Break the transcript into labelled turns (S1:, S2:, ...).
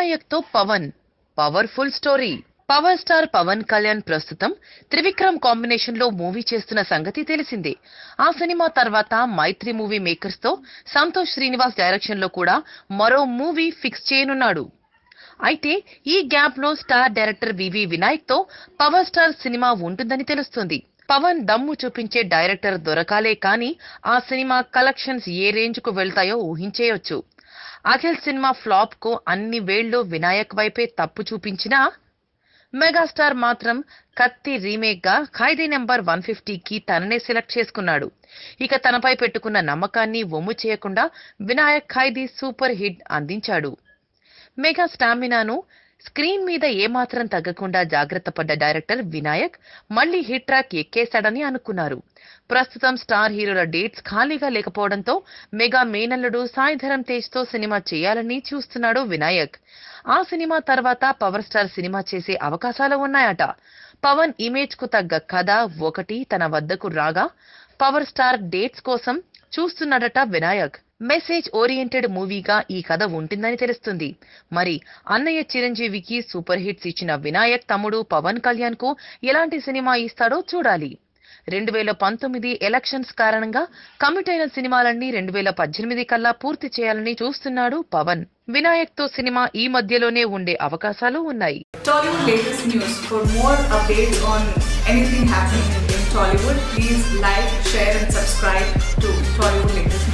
S1: వినాయక్ తో Pawan powerful story. Power star Pawan Kalyan ప్రస్తుతం Trivikram combination లో మూవీ చేస్తున్న సంగతి తెలిసిందే. ఆ సినిమా తర్వాత మైత్రి మూవీ మేకర్స్ తో సంతోష్ శ్రీనివాస్ డైరెక్షన్ లో కూడా మరో మూవీ ఫిక్స్ చేయనున్నాడు. అయితే ఈ గ్యాప్ లో స్టార్ డైరెక్టర్ వివి వినాయక్ తో పవర్ స్టార్ సినిమా ఉంటుందని తెలుస్తుంది. పవన్ దమ్ము చూపించే డైరెక్టర్ దొరకాలే కానీ ఆ సినిమా కలెక్షన్స్ ఏ రేంజ్ కు వెళ్తాయో ఊహించేయొచ్చు. అఖిల్ సినిమా ఫ్లాప్ కు అన్ని వేళ్లు వినాయక్ వైపే తప్పు చూపించినా మెగాస్టార్ మాత్రం కత్తి రీమేక్ గా ఖైదీ నెంబర్ 150 కి తననే సెలెక్ట్ చేసుకున్నాడు. ఇక తనపై పెట్టుకున్న నమ్మకాన్ని వమ్ము చేయకుండా వినాయక్ ఖైదీ సూపర్ హిట్ అందించాడు. మెగా స్టామినాను స్క్రీన్ మీద ఏమాత్రం తగ్గకుండా జాగ్రత్త పడ్డ డైరెక్టర్ వినాయక్ మళ్లీ హిట్ ట్రాక్ ఎక్కేశాడని అనుకున్నారు. ప్రస్తుతం స్టార్ హీరోల డేట్స్ ఖాళీగా లేకపోవడంతో మెగా మేనల్లుడు సాయిధరమ్ తేజ్ తో సినిమా చేయాలని చూస్తున్నాడు వినాయక్. ఆ సినిమా తర్వాత పవర్ స్టార్ సినిమా చేసే అవకాశాలు ఉన్నాయట. పవన్ ఇమేజ్ కు తగ్గ కథ ఒకటి తన వద్దకు రాగా పవర్ స్టార్ డేట్స్ కోసం చూస్తున్నాడట వినాయక్. మెసేజ్ ఓరియంటెడ్ మూవీగా ఈ కథ ఉంటుందని తెలుస్తుంది. మరి అన్నయ్య చిరంజీవికి సూపర్ హిట్స్ ఇచ్చిన వినాయక్ తమ్ముడు పవన్ కళ్యాణ్ కు ఎలాంటి సినిమా ఇస్తాడో చూడాలి. 2019 ఎలక్షన్స్ కారణంగా కమిట్ అయిన సినిమాలన్నీ 2018 కల్లా పూర్తి చేయాలని చూస్తున్నాడు పవన్. వినాయక్ తో సినిమా ఈ మధ్యలోనే ఉండే అవకాశాలు ఉన్నాయి.
S2: Tollywood latest news. For more updates on anything happening in Tollywood, please like, share and subscribe to Tollywood latest news.